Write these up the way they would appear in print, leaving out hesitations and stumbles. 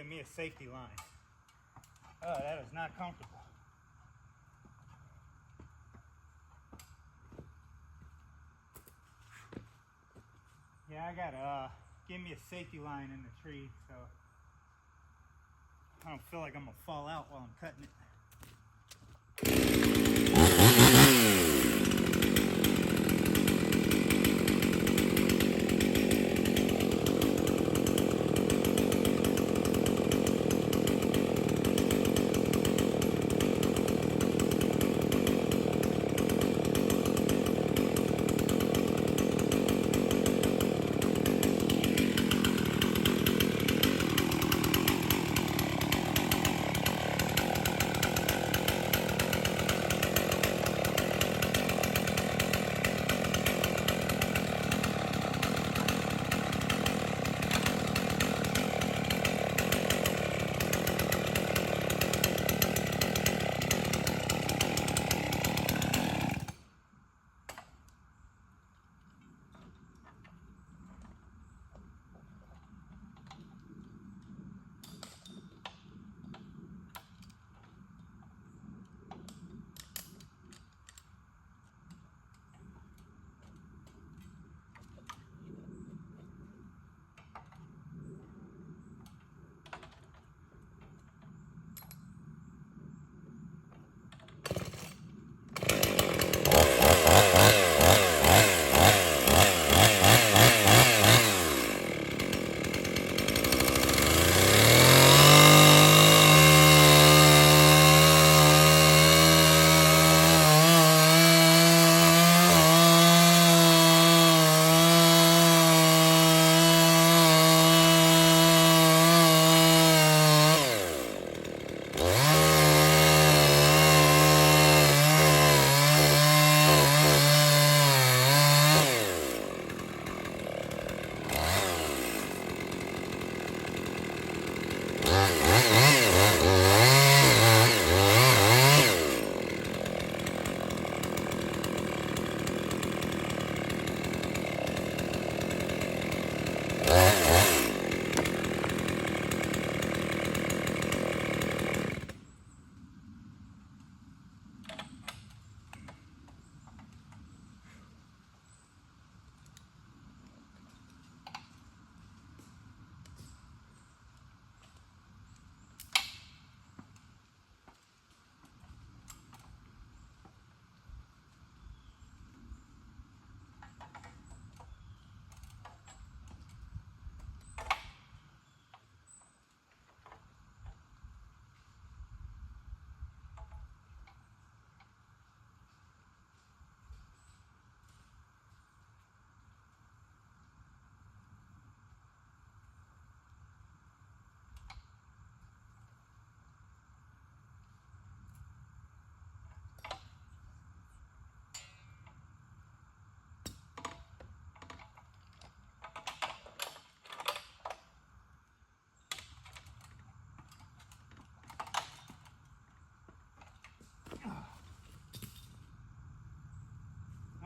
give me a safety line. Oh, that is not comfortable. Yeah, I gotta give me a safety line in the tree so I don't feel like I'm gonna fall out while I'm cutting it.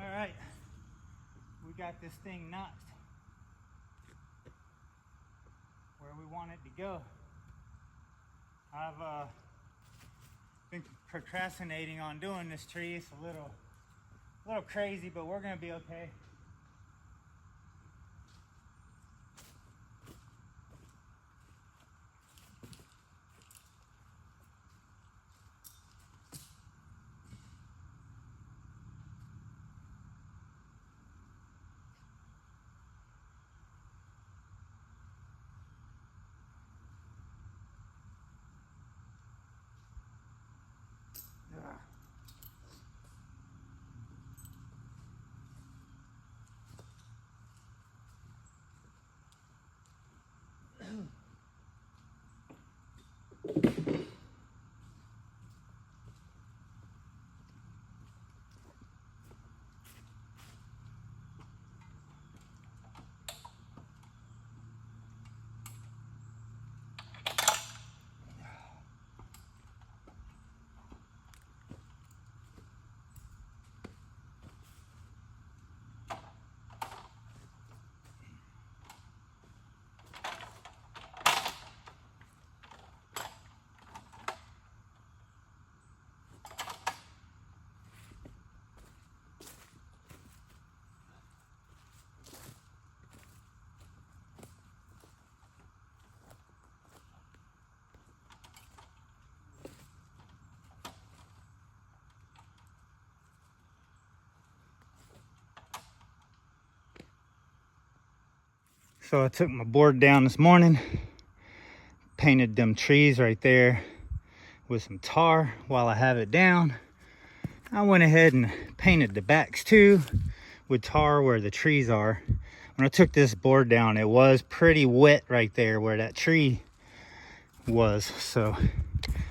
Alright, we got this thing notched where we want it to go. I've been procrastinating on doing this tree. It's a little crazy, but we're gonna be okay. So I took my board down this morning, painted them trees right there with some tar while I have it down. I went ahead and painted the backs too with tar where the trees are. When I took this board down, it was pretty wet right there where that tree was. So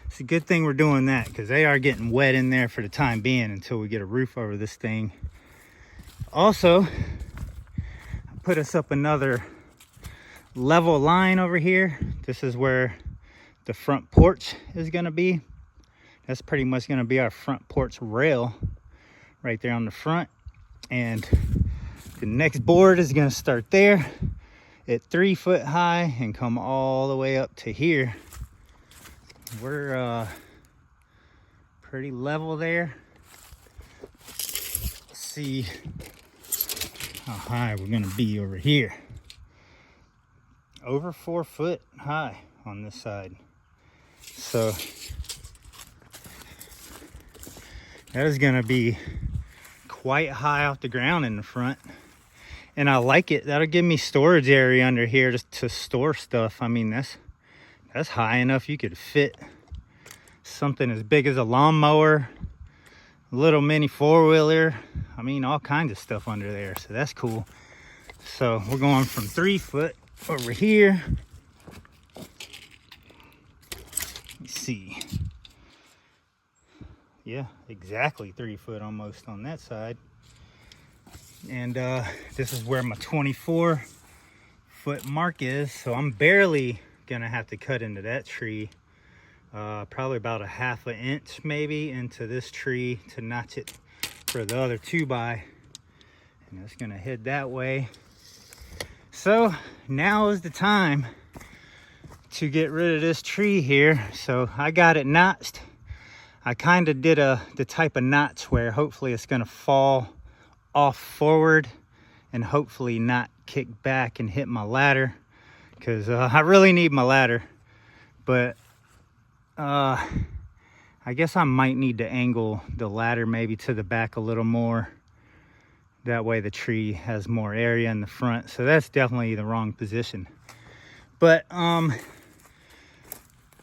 it's a good thing we're doing that, because they are getting wet in there for the time being until we get a roof over this thing. Also, I put us up another level line over here. This is where the front porch is going to be. That's pretty much going to be our front porch rail right there on the front. And the next board is going to start there at 3 foot high and come all the way up to here. We're pretty level there. Let's see how high we're going to be over here. Over 4 foot high on this side. So that is going to be quite high off the ground in the front. And I like it. That'll give me storage area under here just to store stuff. I mean, that's high enough you could fit something as big as a lawnmower, a little mini four-wheeler. I mean, all kinds of stuff under there. So that's cool. So we're going from 3 foot over here. Let's see. Yeah, exactly 3 foot almost on that side. And this is where my 24 foot mark is. So I'm barely gonna have to cut into that tree. Probably about a ½ inch maybe into this tree to notch it for the other 2x. And it's gonna head that way. So now is the time to get rid of this tree here. So I got it notched. I kind of did the type of notch where hopefully it's gonna fall off forward and hopefully not kick back and hit my ladder, because I really need my ladder. But I guess I might need to angle the ladder maybe to the back a little more. That way the tree has more area in the front. So that's definitely the wrong position. But I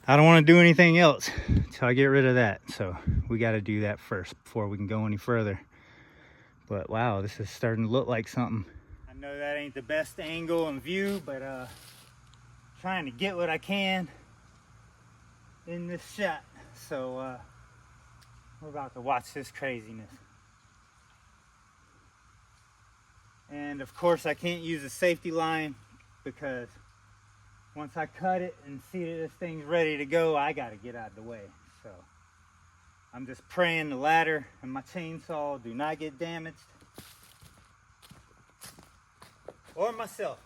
don't want to do anything else until I get rid of that. So we got to do that first before we can go any further. But wow, this is starting to look like something. I know that ain't the best angle and view, but trying to get what I can in this shot. So we're about to watch this craziness. And of course I can't use a safety line, because once I cut it and see that this thing's ready to go, I gotta get out of the way. So I'm just praying the ladder and my chainsaw do not get damaged. Or myself.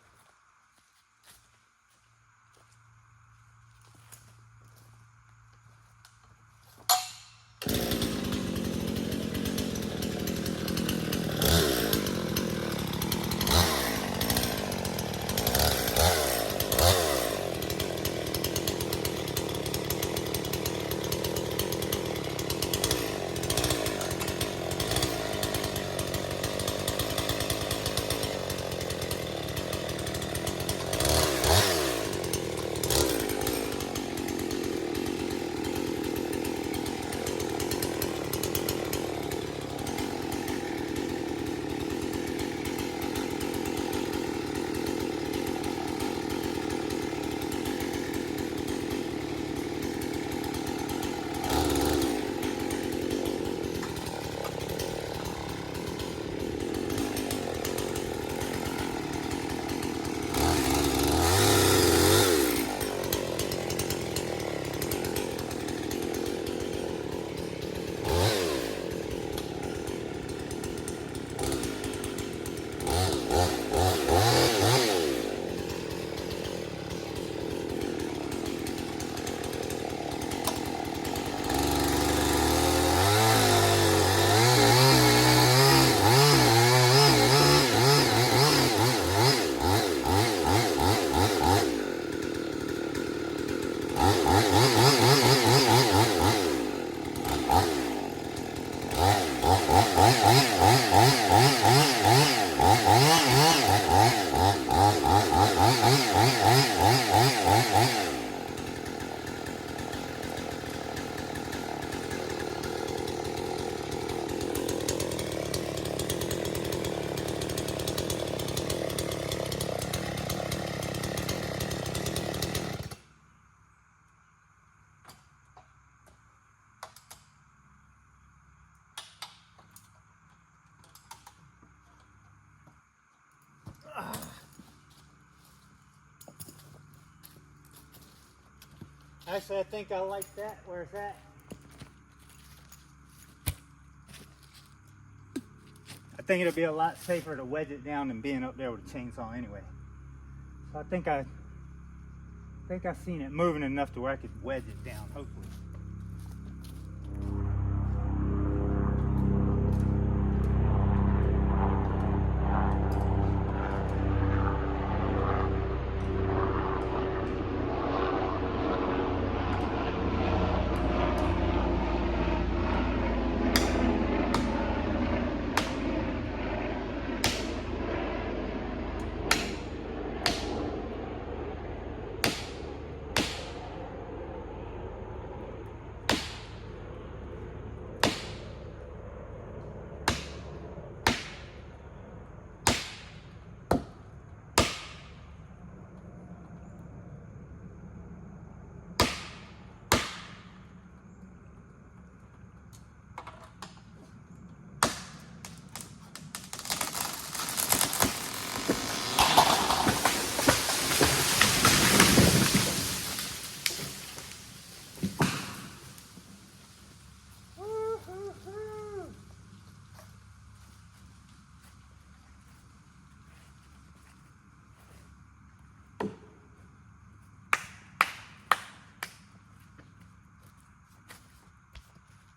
Actually, I think I like that. Where's that? I think it'll be a lot safer to wedge it down than being up there with a chainsaw anyway. So I think I've seen it moving enough to where I could wedge it down, hopefully.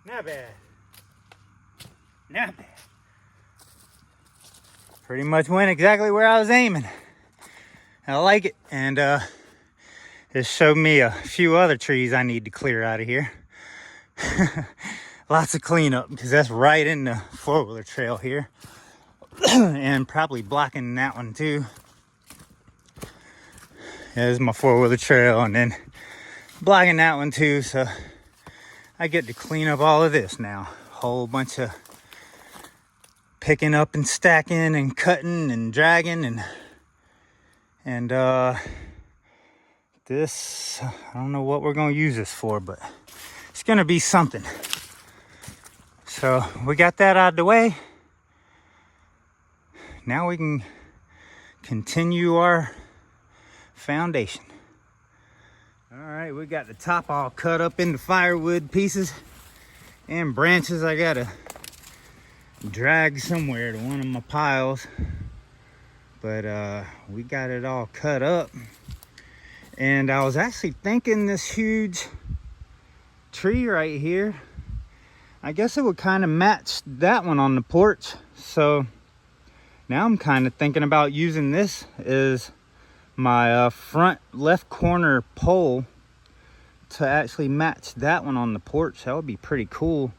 Not bad. Not bad. Pretty much went exactly where I was aiming. I like it. And it showed me a few other trees I need to clear out of here. Lots of cleanup because that's right in the four-wheeler trail here. And probably blocking that one too. There's my four-wheeler trail and then blocking that one too. So I get to clean up all of this now. Whole bunch of picking up and stacking and cutting and dragging and this, I don't know what we're gonna use this for, but it's gonna be something. So we got that out of the way. Now we can continue our foundation. All right, we got the top all cut up into firewood pieces and branches I gotta drag somewhere to one of my piles. But we got it all cut up. And I was actually thinking this huge tree right here, I guess it would kind of match that one on the porch. So now I'm kind of thinking about using this as my front left corner pole to actually match that one on the porch. That would be pretty cool.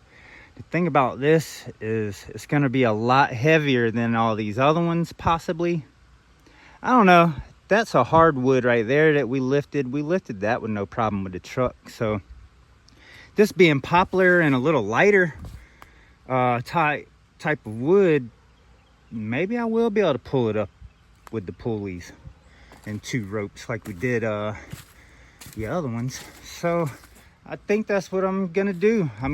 The thing about this is it's going to be a lot heavier than all these other ones possibly. I don't know. That's a hardwood right there that we lifted. We lifted that with no problem with the truck. So this being poplar and a little lighter type of wood, maybe I will be able to pull it up with the pulleys and 2 ropes like we did the other ones. So I think that's what I'm gonna do. I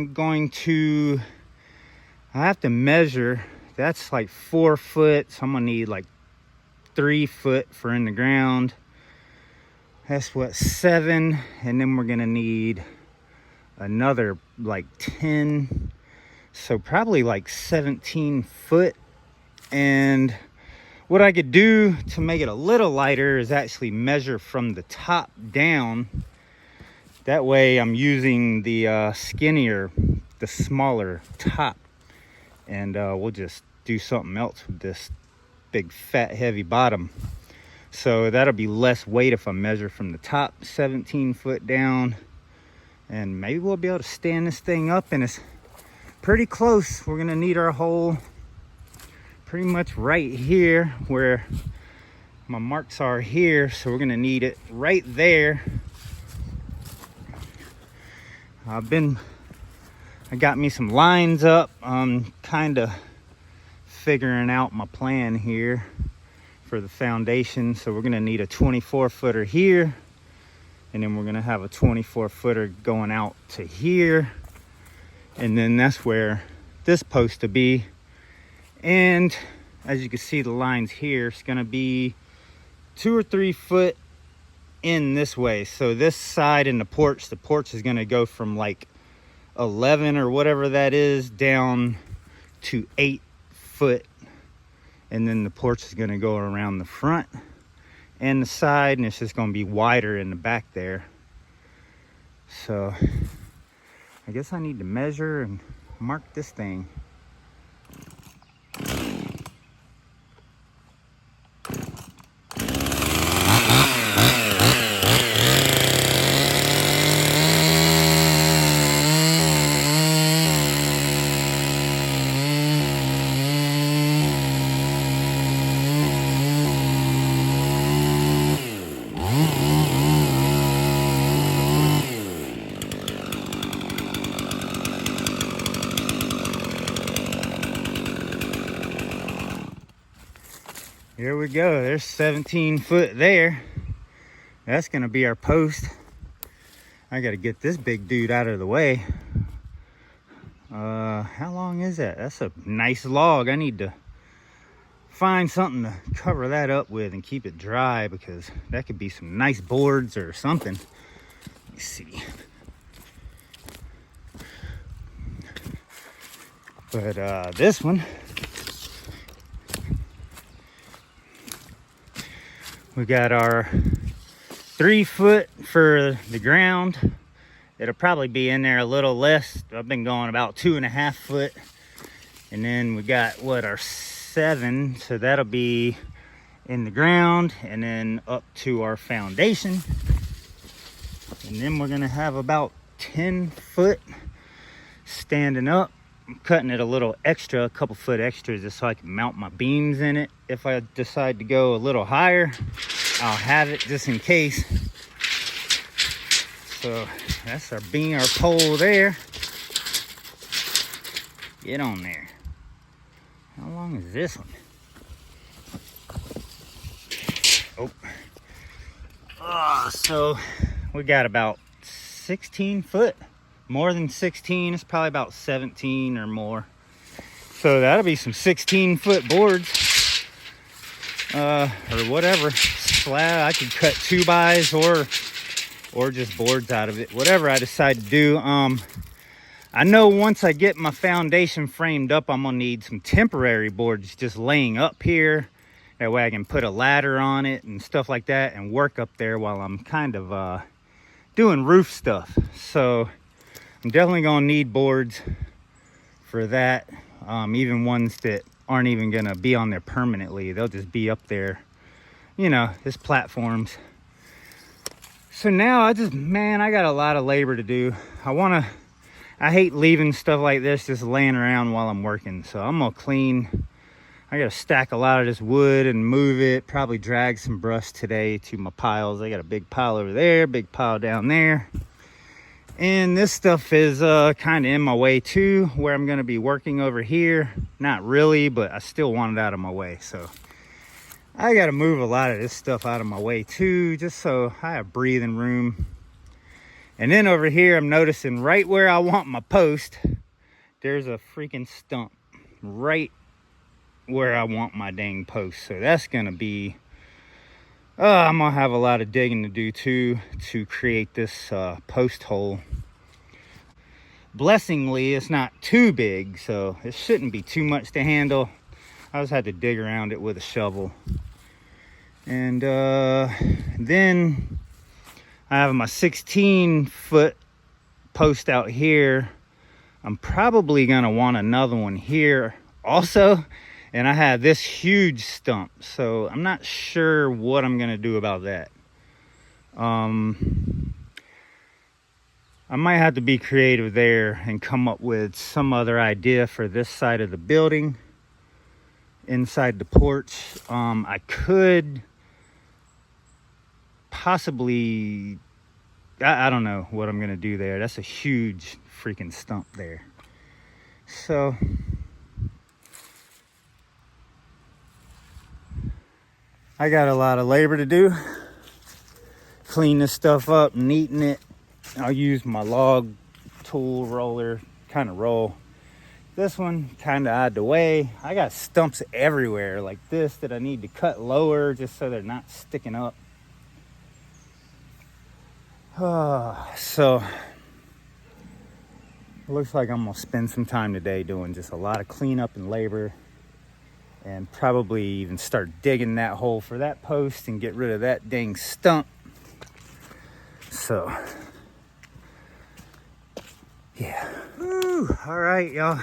have to measure. That's like 4 foot, so I'm gonna need like 3 foot for in the ground. That's what, 7, and then we're gonna need another like 10, so probably like 17 foot. And what I could do to make it a little lighter is actually measure from the top down. That way I'm using the skinnier, the smaller top, and we'll just do something else with this big fat heavy bottom. So that'll be less weight if I measure from the top 17 foot down, and maybe we'll be able to stand this thing up, and it's pretty close. We're gonna need our hole pretty much right here where my marks are here, so we're gonna need it right there. I got me some lines up. I'm kind of figuring out my plan here for the foundation. So we're gonna need a 24 footer here, and then we're gonna have a 24 footer going out to here, and then that's where this post to be. And as you can see, the lines here, it's gonna be 2 or 3 foot in this way. So this side in the porch is going to go from like 11 or whatever that is down to 8 foot. And then the porch is going to go around the front and the side, and it's just going to be wider in the back there. So I guess I need to measure and mark this thing. Here we go. There's 17 foot there. That's gonna be our post. I gotta get this big dude out of the way. How long is that? That's a nice log. I need to find something to cover that up with and keep it dry, because that could be some nice boards or something. Let me see. But this one, we got our 3 foot for the ground. It'll probably be in there a little less. I've been going about 2.5 foot. And then we got what, our 7. So that'll be in the ground and then up to our foundation. And then we're gonna have about 10 foot standing up. I'm cutting it a little extra, a couple foot extra, just so I can mount my beams in it. If I decide to go a little higher, I'll have it just in case. So that's our beam, our pole there. Get on there. How long is this one? So we got about 16 foot. More than 16, it's probably about 17 or more. So that'll be some 16 foot boards, or whatever. Slab, I could cut 2x or just boards out of it, whatever I decide to do. I know once I get my foundation framed up, I'm gonna need some temporary boards just laying up here. That way I can put a ladder on it and stuff like that and work up there while I'm kind of doing roof stuff. So I'm definitely gonna need boards for that. Even ones that aren't even gonna be on there permanently. They'll just be up there, you know, as platforms. So now I got a lot of labor to do. I hate leaving stuff like this just laying around while I'm working. So I'm gonna clean. I gotta stack a lot of this wood and move it. Probably drag some brush today to my piles. I got a big pile over there, big pile down there. And this stuff is kind of in my way too, where I'm gonna be working over here. Not really, but I still want it out of my way. So I gotta move a lot of this stuff out of my way too, just so I have breathing room. And then over here, I'm noticing right where I want my post, there's a freaking stump right where I want my dang post. So that's gonna be, I'm gonna have a lot of digging to do too to create this post hole. Blessingly, it's not too big, so it shouldn't be too much to handle. I just had to dig around it with a shovel. And then I have my 16 foot post out here. I'm probably gonna want another one here also. And I have this huge stump, so I'm not sure what I'm gonna do about that. I might have to be creative there and come up with some other idea for this side of the building, inside the porch. I could possibly, I don't know what I'm gonna do there. That's a huge freaking stump there. So I got a lot of labor to do. Clean this stuff up, neaten it. I'll use my log tool roller, kind of roll this one kind of out of the way. I got stumps everywhere like this that I need to cut lower just so they're not sticking up. So it looks like I'm gonna spend some time today doing just a lot of cleanup and labor, and probably even start digging that hole for that post and get rid of that dang stump. So yeah. Woo. All right, y'all.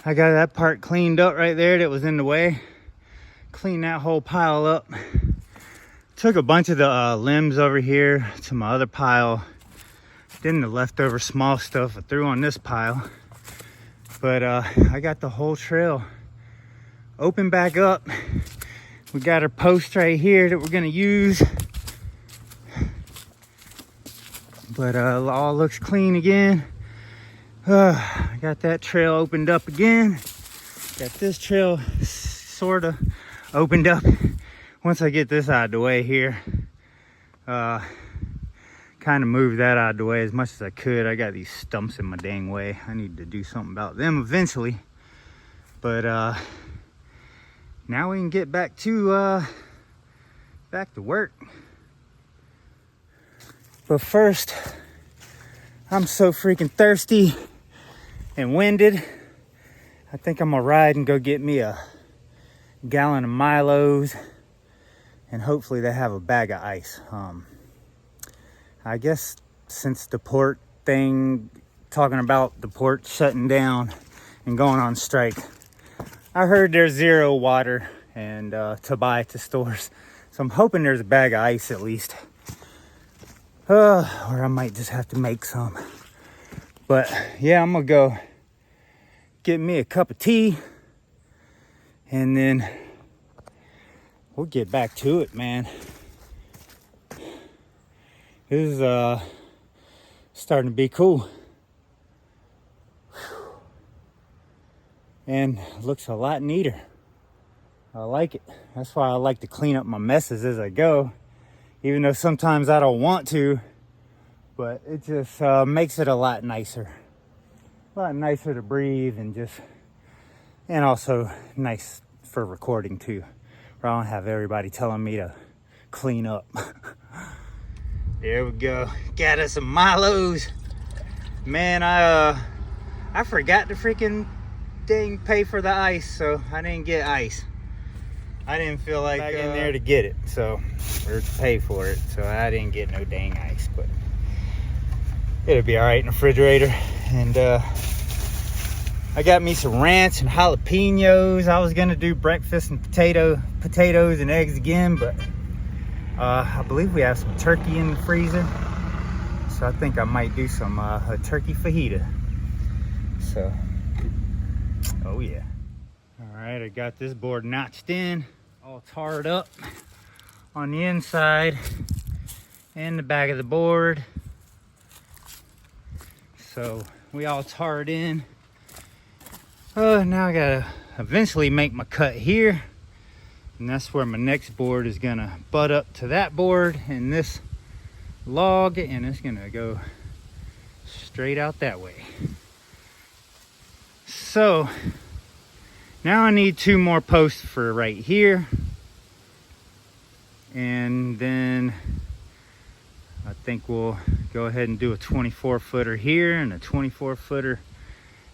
I got that part cleaned up right there that was in the way. Clean that whole pile up. Took a bunch of the limbs over here to my other pile. Then the leftover small stuff I threw on this pile. But I got the whole trail open back up. We got our post right here that we're gonna use. But all looks clean again. I got that trail opened up again. Got this trail sort of opened up. Once I get this out of the way here, kind of move that out of the way as much as I could. I got these stumps in my dang way. I need to do something about them eventually. But now we can get back to work. But first, I'm so freaking thirsty and winded. I think I'm gonna ride and go get me a gallon of Milos, and hopefully they have a bag of ice. I guess since the port thing, talking about the port shutting down and going on strike, I heard there's zero water and to buy at the stores. So I'm hoping there's a bag of ice at least. Or I might just have to make some. But yeah, I'm gonna go get me a cup of tea, and then we'll get back to it, man. This is starting to be cool. And looks a lot neater. I like it. That's why I like to clean up my messes as I go. Even though sometimes I don't want to, but it just makes it a lot nicer. A lot nicer to breathe, and also nice for recording too, where I don't have everybody telling me to clean up. There we go. Got us some Milos. Man, I forgot to freaking dang pay for the ice, so I didn't get ice. I didn't feel like back in there to get it, or to pay for it, so I didn't get no dang ice, but it'll be all right in the refrigerator. And I got me some ranch and jalapenos. I was gonna do breakfast and potatoes and eggs again, but I believe we have some turkey in the freezer, so I think I might do some a turkey fajita. So, oh yeah. All right, I got this board notched in, all tarred up on the inside and the back of the board. So we all tarred in. Now I gotta eventually make my cut here, and that's where my next board is gonna butt up to that board and this log, and it's gonna go straight out that way. So now I need 2 more posts for right here, and then I think we'll go ahead and do a 24-footer here and a 24-footer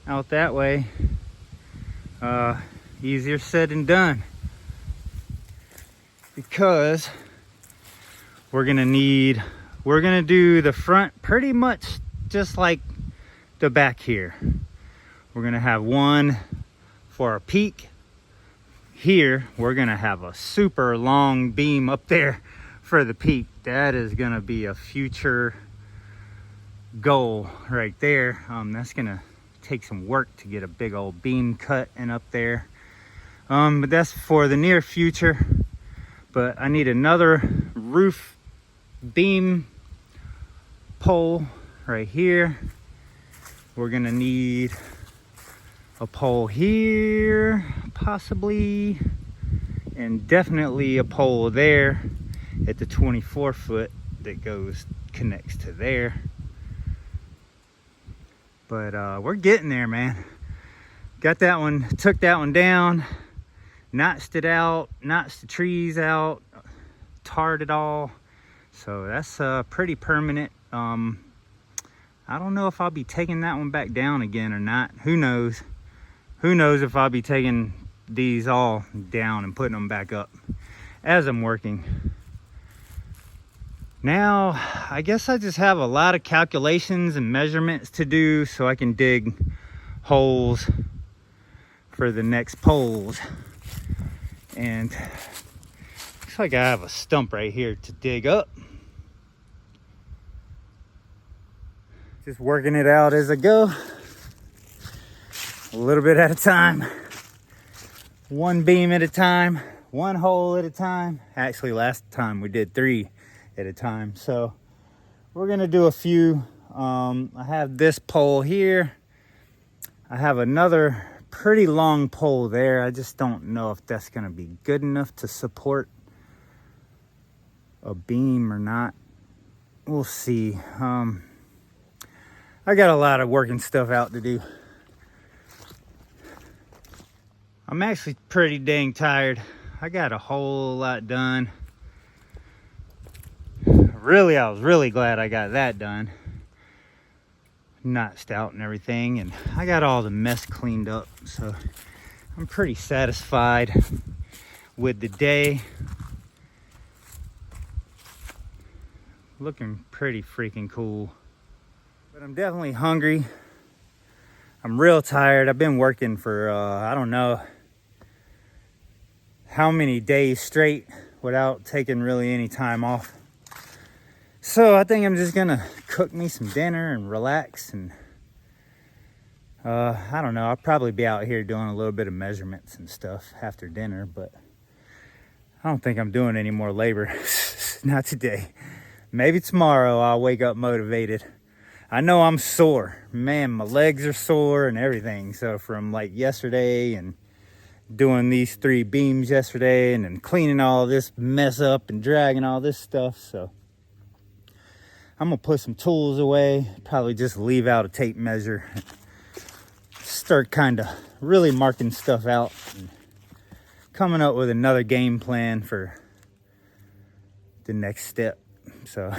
out that way. Easier said than done, because we're gonna do the front pretty much just like the back here. We're gonna have one for a peak. Here we're gonna have a super long beam up there for the peak. That is gonna be a future goal right there. That's gonna take some work to get a big old beam cut and up there, but that's for the near future. But I need another roof beam pole right here. We're gonna need a pole here possibly, and definitely a pole there at the 24 foot that connects to there. But we're getting there, man. Got that one, took that one down, notched it out, notched the trees out, tarred it all, So that's pretty permanent. I don't know if I'll be taking that one back down again or not. Who knows? Who knows if I'll be taking these all down and putting them back up as I'm working. Now, I guess I just have a lot of calculations and measurements to do so I can dig holes for the next poles. And looks like I have a stump right here to dig up. Just working it out as I go, a little bit at a time, one beam at a time, one hole at a time. Actually, last time we did 3 at a time. So we're gonna do a few. I have this pole here. I have another pretty long pole there. I just don't know if that's gonna be good enough to support a beam or not. We'll see. I got a lot of working stuff out to do. I'm actually pretty dang tired. I got a whole lot done. Really, I was really glad I got that done. Notched out and everything, and I got all the mess cleaned up, so I'm pretty satisfied with the day. Looking pretty freaking cool. But I'm definitely hungry. I'm real tired. I've been working for, I don't know how many days straight without taking really any time off. So I think I'm just gonna cook me some dinner and relax. And I don't know, I'll probably be out here doing a little bit of measurements and stuff after dinner, but I don't think I'm doing any more labor. Not today. Maybe tomorrow I'll wake up motivated. I know I'm sore. Man, my legs are sore and everything. So from like yesterday and doing these 3 beams yesterday and then cleaning all this mess up and dragging all this stuff. So I'm gonna put some tools away, probably just leave out a tape measure, start kind of really marking stuff out and coming up with another game plan for the next step. So